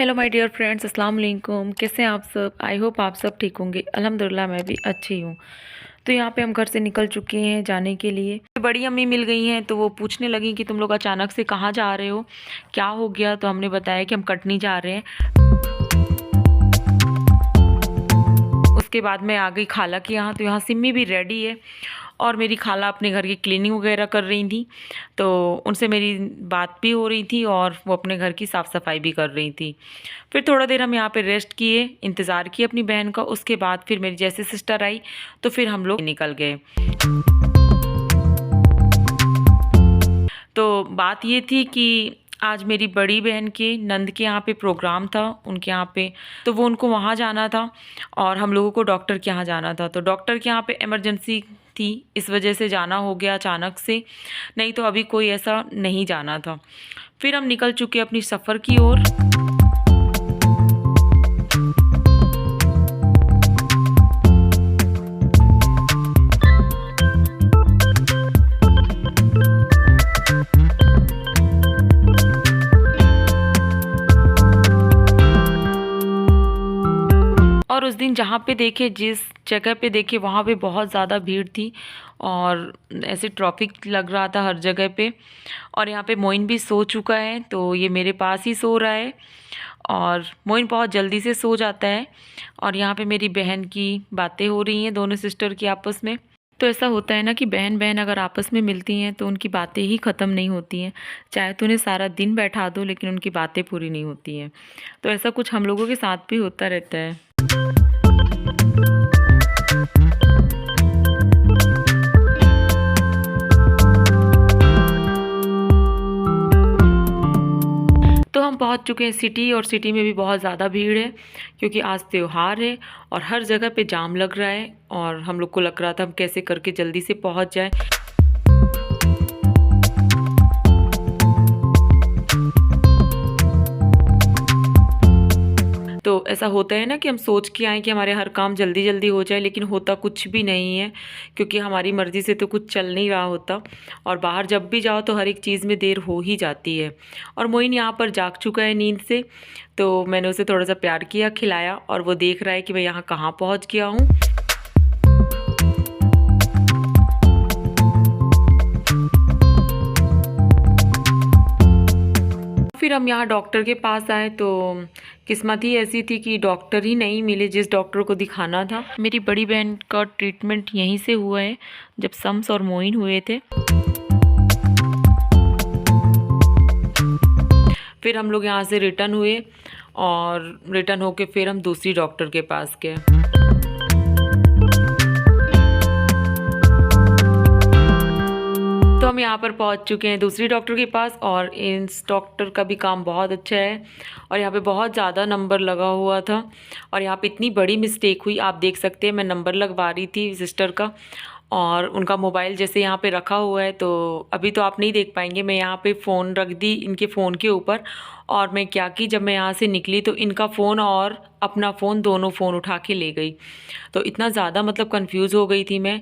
Hello my dear friends, अस्सलाम वालेकुम। कैसे हैं आप सब? आई होप आप सब ठीक होंगे। अल्हम्दुलिल्लाह मैं भी अच्छी हूँ। तो यहाँ पे हम घर से निकल चुके हैं जाने के लिए। बड़ी अम्मी मिल गई हैं तो वो पूछने लगी कि तुम लोग अचानक से कहाँ जा रहे हो, क्या हो गया। तो हमने बताया कि हम कटनी जा रहे हैं। उसके बाद मैं आ गई खाला के यहाँ। तो यहाँ सिम्मी भी रेडी है और मेरी खाला अपने घर की क्लीनिंग वगैरह कर रही थी, तो उनसे मेरी बात भी हो रही थी और वो अपने घर की साफ़ सफाई भी कर रही थी। फिर थोड़ा देर हम यहाँ पे रेस्ट किए, इंतज़ार किए अपनी बहन का। उसके बाद फिर मेरी जैसे सिस्टर आई तो फिर हम लोग निकल गए। तो बात ये थी कि आज मेरी बड़ी बहन के नंद के यहाँ पे प्रोग्राम था उनके यहाँ पे, तो वो उनको वहाँ जाना था और हम लोगों को डॉक्टर के यहाँ जाना था। तो डॉक्टर के यहाँ पे इमरजेंसी थी, इस वजह से जाना हो गया अचानक से, नहीं तो अभी कोई ऐसा नहीं जाना था। फिर हम निकल चुके अपनी सफ़र की ओर। और उस दिन जहाँ पे देखे, जिस जगह पे देखे, वहाँ पे बहुत ज़्यादा भीड़ थी और ऐसे ट्रैफिक लग रहा था हर जगह पे। और यहाँ पे मोइन भी सो चुका है, तो ये मेरे पास ही सो रहा है और मोइन बहुत जल्दी से सो जाता है। और यहाँ पे मेरी बहन की बातें हो रही हैं, दोनों सिस्टर की आपस में। तो ऐसा होता है ना कि बहन बहन अगर आपस में मिलती हैं तो उनकी बातें ही ख़त्म नहीं होती हैं। चाहे तो उन्हें सारा दिन बैठा दो लेकिन उनकी बातें पूरी नहीं होती हैं। तो ऐसा कुछ हम लोगों के साथ भी होता रहता है। तो हम पहुंच चुके हैं सिटी, और सिटी में भी बहुत ज़्यादा भीड़ है क्योंकि आज त्यौहार है और हर जगह पे जाम लग रहा है। और हम लोग को लग रहा था हम कैसे करके जल्दी से पहुंच जाए। तो ऐसा होता है ना कि हम सोच के आए कि हमारे हर काम जल्दी जल्दी हो जाए, लेकिन होता कुछ भी नहीं है क्योंकि हमारी मर्ज़ी से तो कुछ चल नहीं रहा होता। और बाहर जब भी जाओ तो हर एक चीज़ में देर हो ही जाती है। और मोइन यहाँ पर जाग चुका है नींद से, तो मैंने उसे थोड़ा सा प्यार किया, खिलाया, और वो देख रहा है कि मैं यहाँ कहाँ पहुँच गया हूँ। फिर हम यहाँ डॉक्टर के पास आए तो किस्मत ही ऐसी थी कि डॉक्टर ही नहीं मिले जिस डॉक्टर को दिखाना था। मेरी बड़ी बहन का ट्रीटमेंट यहीं से हुआ है जब शम्स और मोइन हुए थे। फिर हम लोग यहाँ से रिटर्न हुए और रिटर्न होके फिर हम दूसरी डॉक्टर के पास गए। तो हम यहाँ पर पहुँच चुके हैं दूसरी डॉक्टर के पास, और इस डॉक्टर का भी काम बहुत अच्छा है। और यहाँ पे बहुत ज़्यादा नंबर लगा हुआ था और यहाँ पे इतनी बड़ी मिस्टेक हुई, आप देख सकते हैं। मैं नंबर लगवा रही थी सिस्टर का और उनका मोबाइल जैसे यहाँ पे रखा हुआ है, तो अभी तो आप नहीं देख पाएंगे। मैं यहाँ पे फ़ोन रख दी इनके फ़ोन के ऊपर, और मैं क्या की, जब मैं यहाँ से निकली तो इनका फ़ोन और अपना फ़ोन, दोनों फ़ोन उठा के ले गई। तो इतना ज़्यादा मतलब कंफ्यूज हो गई थी मैं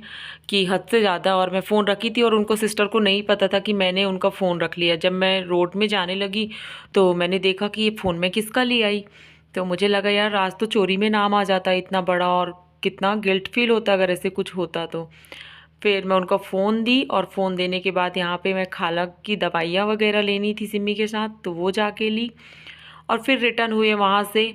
कि हद से ज़्यादा। और मैं फ़ोन रखी थी और उनको, सिस्टर को नहीं पता था कि मैंने उनका फ़ोन रख लिया। जब मैं रोड में जाने लगी तो मैंने देखा कि ये फ़ोन मैं किसका ले आई। तो मुझे लगा यार आज तो चोरी में नाम आ जाता है इतना बड़ा, और कितना गिल्ट फील होता अगर ऐसे कुछ होता। तो फिर मैं उनका फ़ोन दी, और फ़ोन देने के बाद यहाँ पे मैं खाला की दवाइयाँ वगैरह लेनी थी सिम्मी के साथ, तो वो जाके ली। और फिर रिटर्न हुए वहाँ से।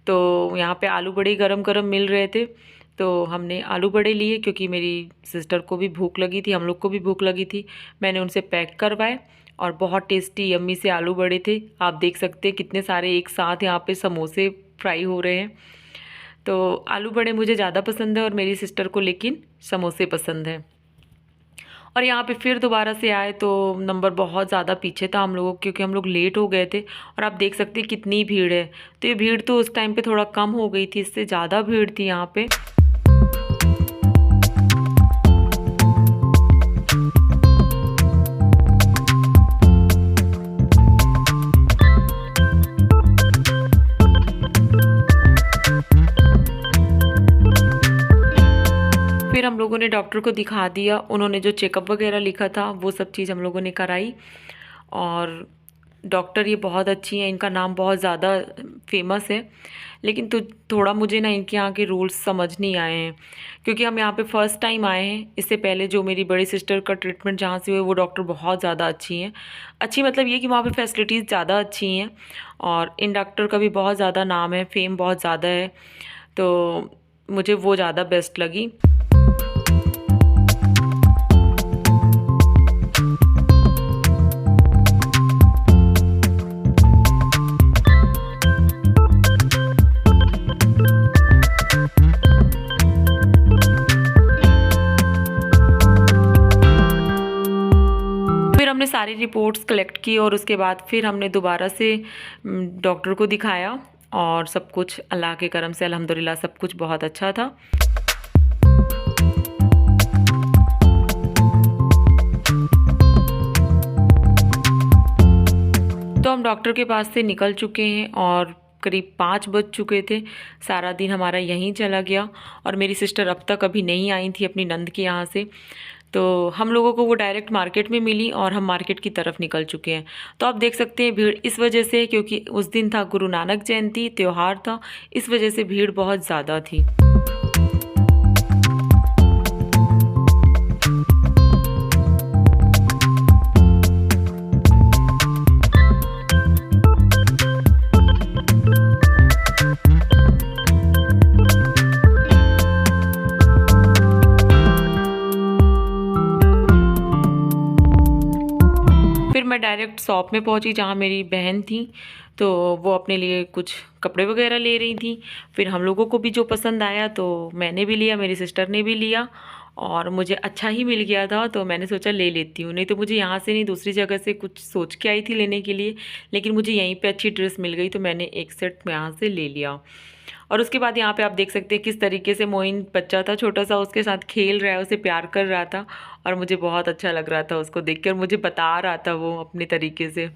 तो यहाँ पे आलू बड़े गरम गरम मिल रहे थे, तो हमने आलू बड़े लिए क्योंकि मेरी सिस्टर को भी भूख लगी थी, हम लोग को भी भूख लगी थी। मैंने उनसे पैक करवाए और बहुत टेस्टी यम्मी से आलू बड़े थे। आप देख सकते हैं कितने सारे एक साथ यहाँ पे समोसे फ्राई हो रहे हैं। तो आलू बड़े मुझे ज़्यादा पसंद है और मेरी सिस्टर को लेकिन समोसे पसंद है। और यहाँ पे फिर दोबारा से आए तो नंबर बहुत ज़्यादा पीछे था हम लोगों, क्योंकि हम लोग लेट हो गए थे। और आप देख सकते हैं कितनी भीड़ है। तो ये भीड़ तो उस टाइम पे थोड़ा कम हो गई थी, इससे ज़्यादा भीड़ थी यहाँ पे। फिर हम लोगों ने डॉक्टर को दिखा दिया, उन्होंने जो चेकअप वगैरह लिखा था वो सब चीज़ हम लोगों ने कराई। और डॉक्टर ये बहुत अच्छी हैं, इनका नाम बहुत ज़्यादा फेमस है, लेकिन तो थोड़ा मुझे ना इनके यहाँ के रूल्स समझ नहीं आए हैं, क्योंकि हम यहाँ पे फ़र्स्ट टाइम आए हैं। इससे पहले जो मेरी बड़ी सिस्टर का ट्रीटमेंट जहाँ से हुआ वो डॉक्टर बहुत ज़्यादा अच्छी हैं। अच्छी मतलब ये कि वहाँ पे फैसिलिटीज़ ज़्यादा अच्छी हैं, और इन डॉक्टर का भी बहुत ज़्यादा नाम है, फेम बहुत ज़्यादा है, तो मुझे वो ज़्यादा बेस्ट लगी। हमने सारी रिपोर्ट्स कलेक्ट की और उसके बाद फिर हमने दोबारा से डॉक्टर को दिखाया, और सब कुछ अल्लाह के करम से अल्हम्दुलिल्लाह सब कुछ बहुत अच्छा था। तो हम डॉक्टर के पास से निकल चुके हैं और करीब 5 बज चुके थे। सारा दिन हमारा यहीं चला गया, और मेरी सिस्टर अब तक अभी नहीं आई थी अपनी नंद के यहाँ से, तो हम लोगों को वो डायरेक्ट मार्केट में मिली और हम मार्केट की तरफ निकल चुके हैं। तो आप देख सकते हैं भीड़ इस वजह से, क्योंकि उस दिन था गुरु नानक जयंती, त्यौहार था, इस वजह से भीड़ बहुत ज़्यादा थी। मैं डायरेक्ट शॉप में पहुंची जहां मेरी बहन थी, तो वो अपने लिए कुछ कपड़े वगैरह ले रही थी। फिर हम लोगों को भी जो पसंद आया तो मैंने भी लिया, मेरी सिस्टर ने भी लिया, और मुझे अच्छा ही मिल गया था तो मैंने सोचा ले लेती हूँ। नहीं तो मुझे यहाँ से नहीं दूसरी जगह से कुछ सोच के आई थी लेने के लिए, लेकिन मुझे यहीं पे अच्छी ड्रेस मिल गई तो मैंने एक सेट यहाँ से ले लिया। और उसके बाद यहाँ पे आप देख सकते हैं किस तरीके से मोइन बच्चा था छोटा सा, उसके साथ खेल रहा है, उसे प्यार कर रहा था, और मुझे बहुत अच्छा लग रहा था उसको देख कर, मुझे बता रहा था वो अपने तरीके से।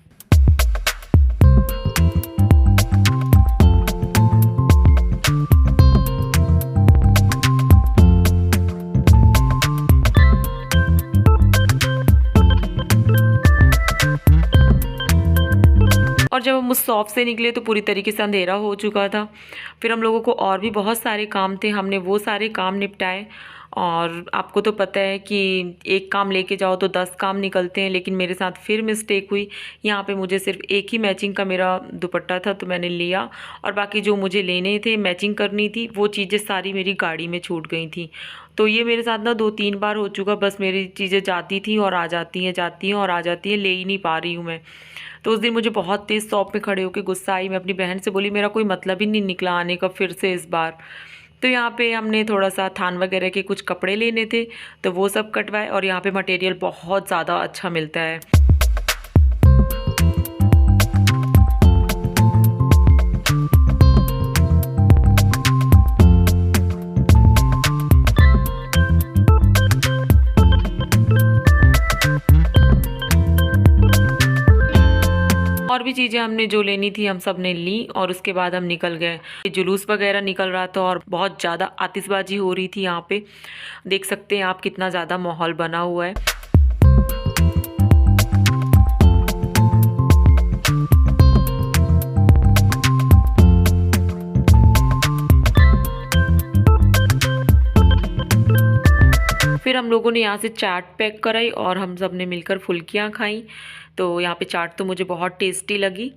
और जब हम उस शॉप से निकले तो पूरी तरीके से अंधेरा हो चुका था। फिर हम लोगों को और भी बहुत सारे काम थे, हमने वो सारे काम निपटाए। और आपको तो पता है कि एक काम लेके जाओ तो 10 काम निकलते हैं, लेकिन मेरे साथ फिर मिस्टेक हुई। यहाँ पे मुझे सिर्फ एक ही मैचिंग का मेरा दुपट्टा था तो मैंने लिया, और बाकी जो मुझे लेने थे, मैचिंग करनी थी, वो चीज़ें सारी मेरी गाड़ी में छूट गई थी। तो ये मेरे साथ ना 2-3 बार हो चुका, बस मेरी चीज़ें जाती थी और आ जाती हैं, जाती हैं और आ जाती हैं, ले ही नहीं पा रही हूँ मैं। तो उस दिन मुझे बहुत तेज़ शॉप में खड़े होकर गुस्सा आई। मैं अपनी बहन से बोली मेरा कोई मतलब ही नहीं निकला आने का फिर से इस बार। तो यहाँ पे हमने थोड़ा सा थान वगैरह के कुछ कपड़े लेने थे तो वो सब कटवाए, और यहाँ पे मटेरियल बहुत ज़्यादा अच्छा मिलता है। और भी चीज़ें हमने जो लेनी थी हम सब ने ली, और उसके बाद हम निकल गए। जुलूस वगैरह निकल रहा था और बहुत ज़्यादा आतिशबाजी हो रही थी। यहाँ पे देख सकते हैं आप कितना ज़्यादा माहौल बना हुआ है। फिर हम लोगों ने यहाँ से चाट पैक कराई और हम सब ने मिलकर फुल्कियाँ खाई। तो यहाँ पे चाट तो मुझे बहुत टेस्टी लगी,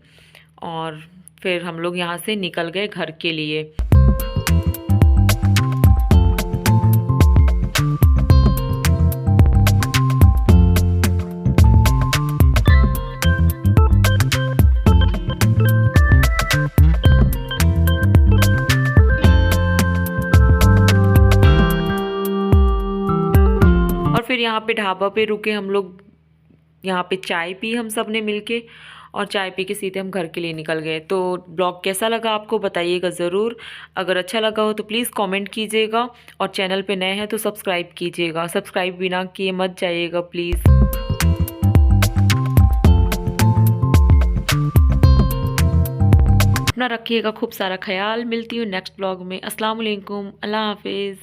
और फिर हम लोग यहाँ से निकल गए घर के लिए। फिर यहाँ पे ढाबा पे रुके हम लोग, यहाँ पे चाय पी हम सब ने मिलके, और चाय पी के सीधे हम घर के लिए निकल गए। तो ब्लॉग कैसा लगा आपको बताइएगा ज़रूर। अगर अच्छा लगा हो तो प्लीज़ कमेंट कीजिएगा, और चैनल पे नए हैं तो सब्सक्राइब कीजिएगा। सब्सक्राइब बिना किए मत जाइएगा प्लीज़। अपना रखिएगा खूब सारा ख्याल। मिलती हूँ नेक्स्ट ब्लॉग में। अस्सलाम वालेकुम, अल्लाह हाफिज़।